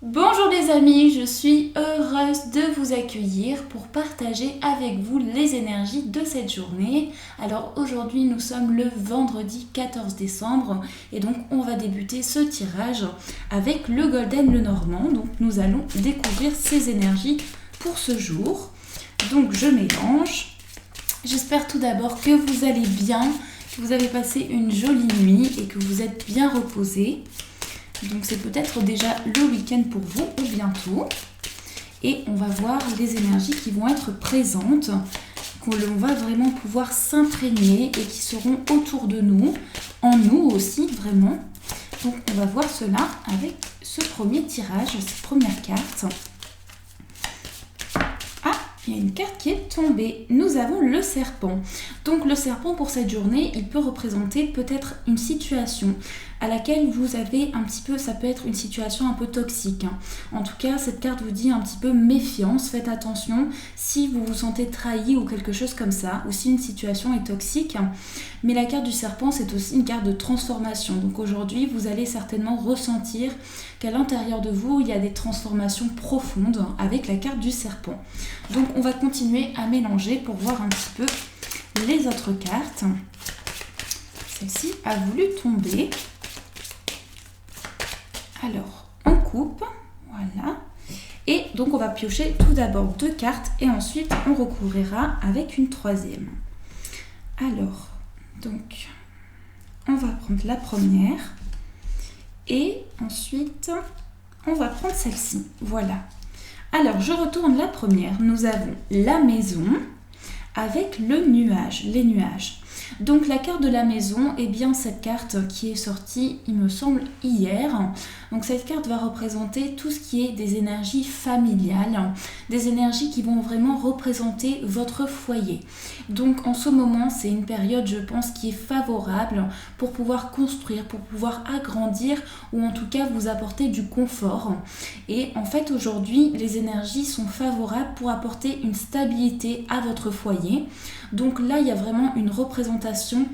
Bonjour les amis, je suis heureuse de vous accueillir pour partager avec vous les énergies de cette journée. Alors aujourd'hui nous sommes le vendredi 14 décembre et donc on va débuter ce tirage avec le Golden Lenormand. Donc nous allons découvrir ces énergies pour ce jour. Donc je mélange. J'espère tout d'abord que vous allez bien, que vous avez passé une jolie nuit et que vous êtes bien reposés. Donc c'est peut-être déjà le week-end pour vous ou bientôt. Et on va voir les énergies qui vont être présentes, qu'on va vraiment pouvoir s'imprégner et qui seront autour de nous, en nous aussi vraiment. Donc on va voir cela avec ce premier tirage, cette première carte. Il y a une carte qui est tombée. Nous avons le serpent. Donc le serpent pour cette journée, il peut représenter peut-être une situation à laquelle vous avez un petit peu, ça peut être une situation un peu toxique. En tout cas, cette carte vous dit un petit peu méfiance, faites attention si vous vous sentez trahi ou quelque chose comme ça, ou si une situation est toxique. Mais la carte du serpent, c'est aussi une carte de transformation. Donc aujourd'hui, vous allez certainement ressentir qu'à l'intérieur de vous, il y a des transformations profondes avec la carte du serpent. Donc on va continuer à mélanger pour voir un petit peu les autres cartes. Celle-ci a voulu tomber. Alors, on coupe, voilà. Et donc on va piocher tout d'abord 2 cartes et ensuite on recouvrira avec une troisième. Alors, donc, on va prendre la première et ensuite on va prendre celle-ci, voilà. Alors, je retourne la première. Nous avons la maison avec le nuage, les nuages. Donc la carte de la maison, eh bien cette carte qui est sortie, il me semble, hier. Donc cette carte va représenter tout ce qui est des énergies familiales, des énergies qui vont vraiment représenter votre foyer. Donc en ce moment, c'est une période, je pense, qui est favorable pour pouvoir construire, pour pouvoir agrandir ou en tout cas vous apporter du confort. Et en fait, aujourd'hui, les énergies sont favorables pour apporter une stabilité à votre foyer. Donc là, il y a vraiment une représentation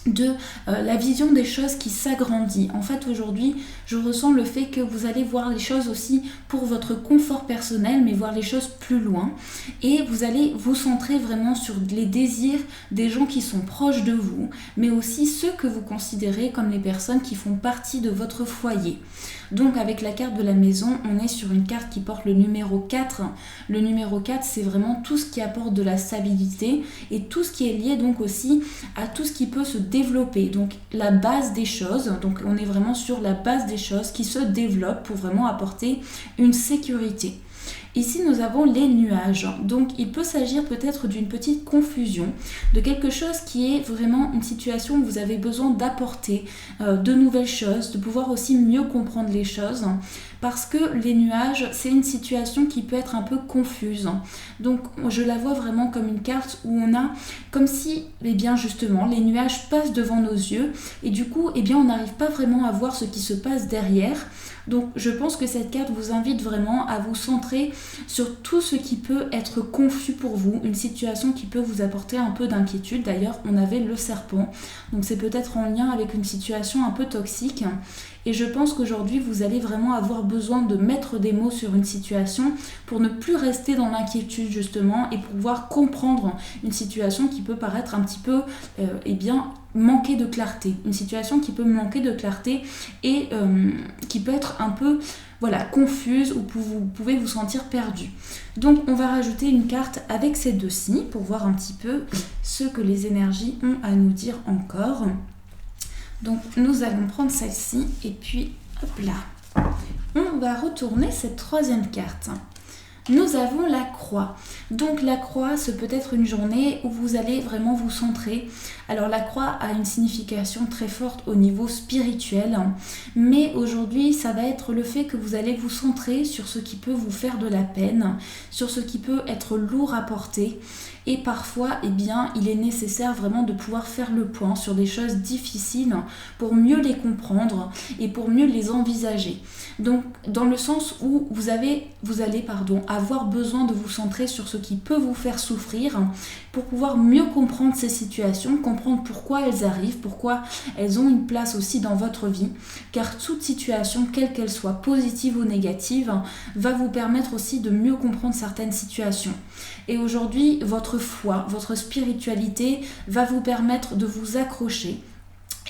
de la vision des choses qui s'agrandit. En fait, aujourd'hui, je ressens le fait que vous allez voir les choses aussi pour votre confort personnel, mais voir les choses plus loin. Et vous allez vous centrer vraiment sur les désirs des gens qui sont proches de vous, mais aussi ceux que vous considérez comme les personnes qui font partie de votre foyer. Donc avec la carte de la maison, on est sur une carte qui porte le numéro 4. Le numéro 4, c'est vraiment tout ce qui apporte de la stabilité et tout ce qui est lié donc aussi à tout ce qui peut se développer. Donc la base des choses, donc on est vraiment sur la base des choses qui se développent pour vraiment apporter une sécurité. Ici, nous avons les nuages. Donc, il peut s'agir peut-être d'une petite confusion, de quelque chose qui est vraiment une situation où vous avez besoin d'apporter de nouvelles choses, de pouvoir aussi mieux comprendre les choses. Parce que les nuages, c'est une situation qui peut être un peu confuse. Donc, je la vois vraiment comme une carte où on a comme si, eh bien justement, les nuages passent devant nos yeux et du coup, eh bien, on n'arrive pas vraiment à voir ce qui se passe derrière. Donc, je pense que cette carte vous invite vraiment à vous centrer sur tout ce qui peut être confus pour vous, une situation qui peut vous apporter un peu d'inquiétude. D'ailleurs, on avait le serpent, donc c'est peut-être en lien avec une situation un peu toxique. Et je pense qu'aujourd'hui, vous allez vraiment avoir besoin de mettre des mots sur une situation pour ne plus rester dans l'inquiétude justement et pouvoir comprendre une situation qui peut paraître un petit peu, manquer de clarté. Une situation qui peut manquer de clarté et qui peut être un peu, confuse ou vous pouvez vous sentir perdu. Donc, on va rajouter une carte avec ces deux-ci pour voir un petit peu ce que les énergies ont à nous dire encore. Donc nous allons prendre celle-ci et puis hop là. On va retourner cette troisième carte. Nous avons la croix. Donc la croix, c'est peut-être une journée où vous allez vraiment vous centrer. Alors la croix a une signification très forte au niveau spirituel, mais aujourd'hui ça va être le fait que vous allez vous centrer sur ce qui peut vous faire de la peine, sur ce qui peut être lourd à porter. Et parfois, il est nécessaire vraiment de pouvoir faire le point sur des choses difficiles pour mieux les comprendre et pour mieux les envisager. Donc, dans le sens où vous allez avoir besoin de vous centrer sur ce qui peut vous faire souffrir pour pouvoir mieux comprendre ces situations, comprendre pourquoi elles arrivent, pourquoi elles ont une place aussi dans votre vie, car toute situation, quelle qu'elle soit, positive ou négative, va vous permettre aussi de mieux comprendre certaines situations. Et aujourd'hui, votre foi, votre spiritualité va vous permettre de vous accrocher.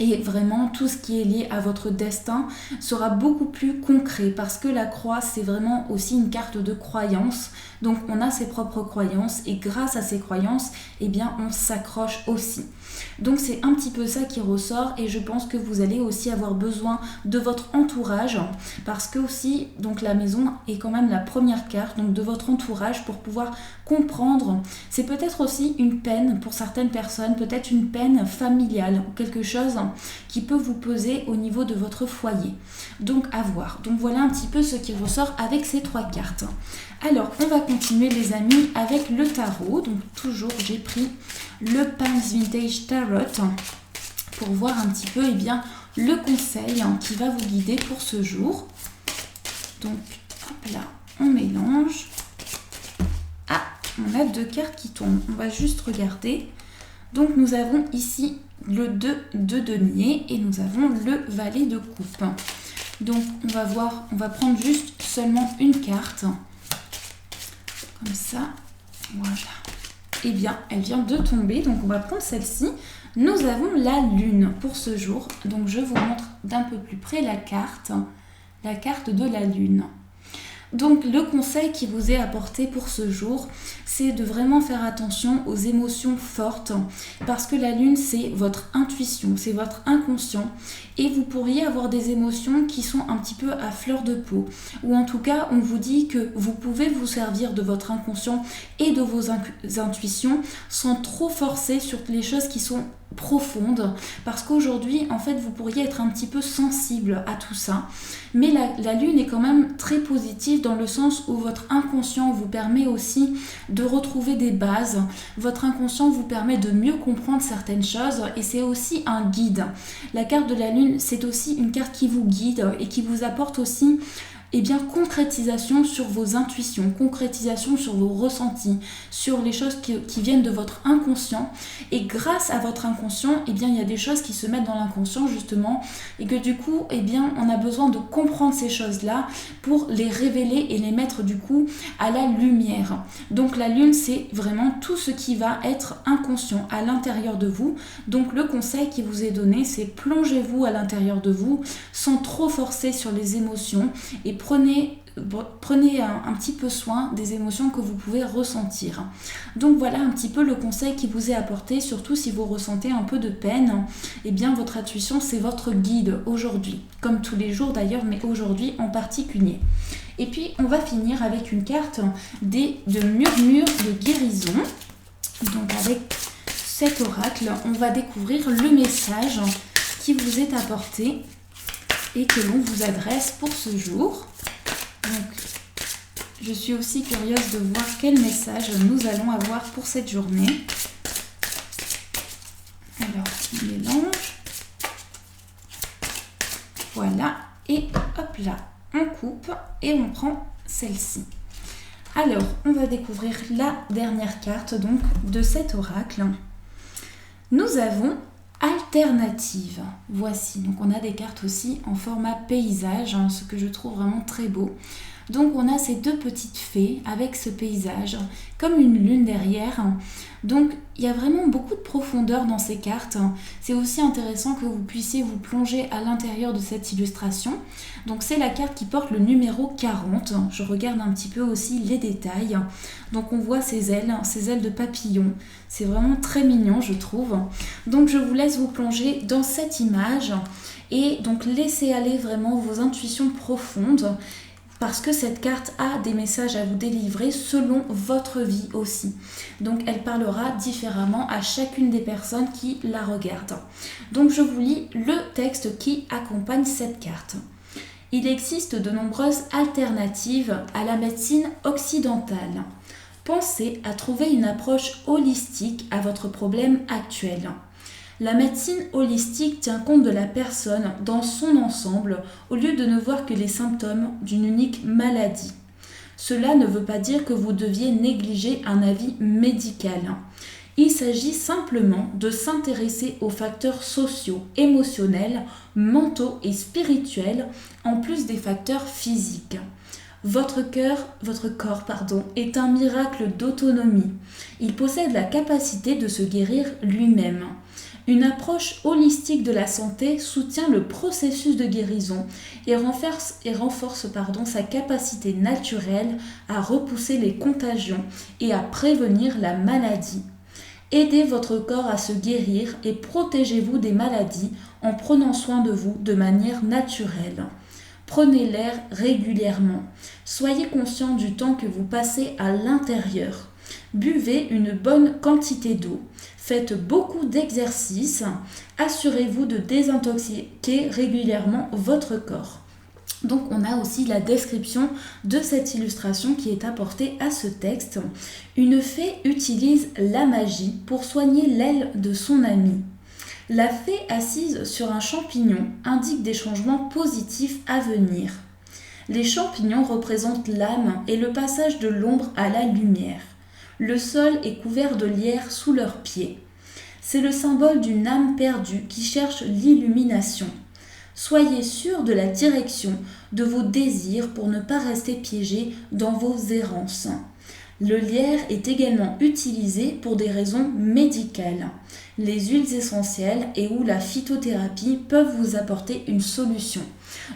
Et vraiment, tout ce qui est lié à votre destin sera beaucoup plus concret parce que la croix, c'est vraiment aussi une carte de croyance. Donc, on a ses propres croyances et grâce à ces croyances, eh bien, on s'accroche aussi. Donc, c'est un petit peu ça qui ressort et je pense que vous allez aussi avoir besoin de votre entourage parce que aussi, donc la maison est quand même la première carte, donc de votre entourage pour pouvoir comprendre. C'est peut-être aussi une peine pour certaines personnes, peut-être une peine familiale ou quelque chose qui peut vous peser au niveau de votre foyer. Donc à voir. Donc voilà un petit peu ce qui ressort avec ces 3 cartes. Alors on va continuer les amis avec le tarot. Donc toujours j'ai pris le Palms Vintage Tarot pour voir un petit peu le conseil qui va vous guider pour ce jour. Donc hop là, on mélange. Ah, on a 2 cartes qui tombent. On va juste regarder. Donc nous avons ici le 2 de denier et nous avons le valet de coupe. Donc on va voir, on va prendre juste seulement une carte. Comme ça, voilà. Eh bien, elle vient de tomber, donc on va prendre celle-ci. Nous avons la lune pour ce jour. Donc je vous montre d'un peu plus près la carte de la lune. Donc le conseil qui vous est apporté pour ce jour, c'est de vraiment faire attention aux émotions fortes parce que la lune c'est votre intuition, c'est votre inconscient et vous pourriez avoir des émotions qui sont un petit peu à fleur de peau ou en tout cas on vous dit que vous pouvez vous servir de votre inconscient et de vos intuitions sans trop forcer sur les choses qui sont profonde parce qu'aujourd'hui en fait vous pourriez être un petit peu sensible à tout ça mais la lune est quand même très positive dans le sens où votre inconscient vous permet aussi de retrouver des bases, votre inconscient vous permet de mieux comprendre certaines choses et c'est aussi un guide. La carte de la lune c'est aussi une carte qui vous guide et qui vous apporte aussi concrétisation sur vos intuitions, concrétisation sur vos ressentis, sur les choses qui viennent de votre inconscient. Et grâce à votre inconscient, il y a des choses qui se mettent dans l'inconscient justement et que du coup, on a besoin de comprendre ces choses-là pour les révéler et les mettre du coup à la lumière. Donc la lune, c'est vraiment tout ce qui va être inconscient à l'intérieur de vous. Donc le conseil qui vous est donné, c'est plongez-vous à l'intérieur de vous sans trop forcer sur les émotions et prenez un petit peu soin des émotions que vous pouvez ressentir. Donc voilà un petit peu le conseil qui vous est apporté, surtout si vous ressentez un peu de peine, votre intuition c'est votre guide aujourd'hui, comme tous les jours d'ailleurs, mais aujourd'hui en particulier. Et puis on va finir avec une carte de murmure de guérison. Donc avec cet oracle, on va découvrir le message qui vous est apporté et que l'on vous adresse pour ce jour. Donc, je suis aussi curieuse de voir quel message nous allons avoir pour cette journée. Alors, on mélange. Voilà. Et hop là, on coupe et on prend celle-ci. Alors, on va découvrir la dernière carte donc de cet oracle. Nous avons alternative. Voici, donc on a des cartes aussi en format paysage, ce que je trouve vraiment très beau. Donc on a ces 2 petites fées avec ce paysage, comme une lune derrière. Donc il y a vraiment beaucoup de profondeur dans ces cartes. C'est aussi intéressant que vous puissiez vous plonger à l'intérieur de cette illustration. Donc c'est la carte qui porte le numéro 40. Je regarde un petit peu aussi les détails. Donc on voit ces ailes de papillon. C'est vraiment très mignon je trouve. Donc je vous laisse vous plonger dans cette image et donc laissez aller vraiment vos intuitions profondes. Parce que cette carte a des messages à vous délivrer selon votre vie aussi. Donc elle parlera différemment à chacune des personnes qui la regardent. Donc je vous lis le texte qui accompagne cette carte. Il existe de nombreuses alternatives à la médecine occidentale. Pensez à trouver une approche holistique à votre problème actuel. La médecine holistique tient compte de la personne dans son ensemble au lieu de ne voir que les symptômes d'une unique maladie. Cela ne veut pas dire que vous deviez négliger un avis médical. Il s'agit simplement de s'intéresser aux facteurs sociaux, émotionnels, mentaux et spirituels, en plus des facteurs physiques. Votre corps, est un miracle d'autonomie. Il possède la capacité de se guérir lui-même. Une approche holistique de la santé soutient le processus de guérison et renforce sa capacité naturelle à repousser les contagions et à prévenir la maladie. Aidez votre corps à se guérir et protégez-vous des maladies en prenant soin de vous de manière naturelle. Prenez l'air régulièrement. Soyez conscient du temps que vous passez à l'intérieur. Buvez une bonne quantité d'eau. Faites beaucoup d'exercices. Assurez-vous de désintoxiquer régulièrement votre corps. Donc on a aussi la description de cette illustration qui est apportée à ce texte. Une fée utilise la magie pour soigner l'aile de son ami. La fée assise sur un champignon indique des changements positifs à venir. Les champignons représentent l'âme et le passage de l'ombre à la lumière. Le sol est couvert de lierre sous leurs pieds. C'est le symbole d'une âme perdue qui cherche l'illumination. Soyez sûr de la direction de vos désirs pour ne pas rester piégé dans vos errances. Le lierre est également utilisé pour des raisons médicales. Les huiles essentielles et ou la phytothérapie peuvent vous apporter une solution.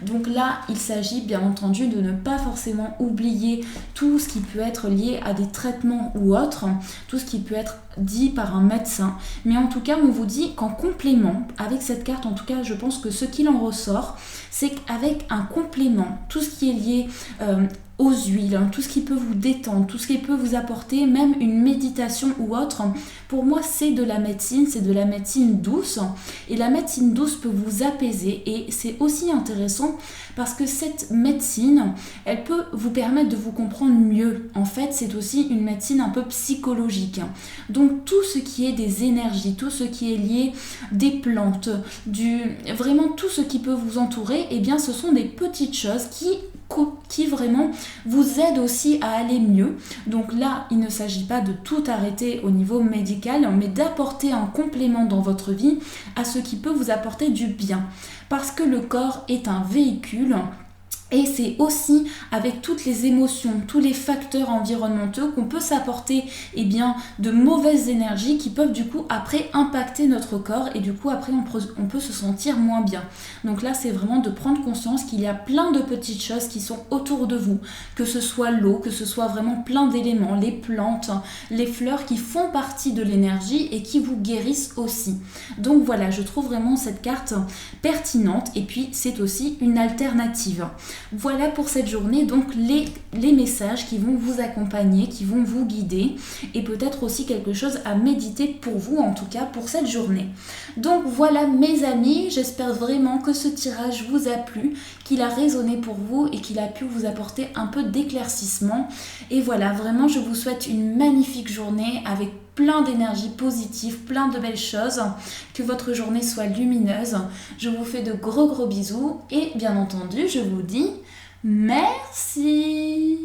Donc là, il s'agit bien entendu de ne pas forcément oublier tout ce qui peut être lié à des traitements ou autres, tout ce qui peut être dit par un médecin. Mais en tout cas, on vous dit qu'en complément, avec cette carte, en tout cas, je pense que ce qu'il en ressort, c'est qu'avec un complément, tout ce qui est lié aux huiles, tout ce qui peut vous détendre, tout ce qui peut vous apporter, même une méditation ou autre, pour moi c'est de la médecine douce, et la médecine douce peut vous apaiser, et c'est aussi intéressant parce que cette médecine, elle peut vous permettre de vous comprendre mieux. En fait, c'est aussi une médecine un peu psychologique. Donc tout ce qui est des énergies, tout ce qui est lié des plantes, vraiment tout ce qui peut vous entourer, eh bien ce sont des petites choses qui vraiment vous aident aussi à aller mieux. Donc là, il ne s'agit pas de tout arrêter au niveau médical, mais d'apporter un complément dans votre vie à ce qui peut vous apporter du bien. Parce que le corps est un véhicule. Et c'est aussi avec toutes les émotions, tous les facteurs environnementaux qu'on peut s'apporter de mauvaises énergies qui peuvent du coup après impacter notre corps, et du coup après on peut se sentir moins bien. Donc là c'est vraiment de prendre conscience qu'il y a plein de petites choses qui sont autour de vous, que ce soit l'eau, que ce soit vraiment plein d'éléments, les plantes, les fleurs qui font partie de l'énergie et qui vous guérissent aussi. Donc voilà, je trouve vraiment cette carte pertinente, et puis c'est aussi une alternative. Voilà pour cette journée, donc les messages qui vont vous accompagner, qui vont vous guider, et peut-être aussi quelque chose à méditer pour vous, en tout cas pour cette journée. Donc voilà mes amis, j'espère vraiment que ce tirage vous a plu, qu'il a résonné pour vous et qu'il a pu vous apporter un peu d'éclaircissement. Et voilà, vraiment je vous souhaite une magnifique journée avec plein d'énergie positive, plein de belles choses, que votre journée soit lumineuse. Je vous fais de gros bisous et bien entendu, je vous dis merci.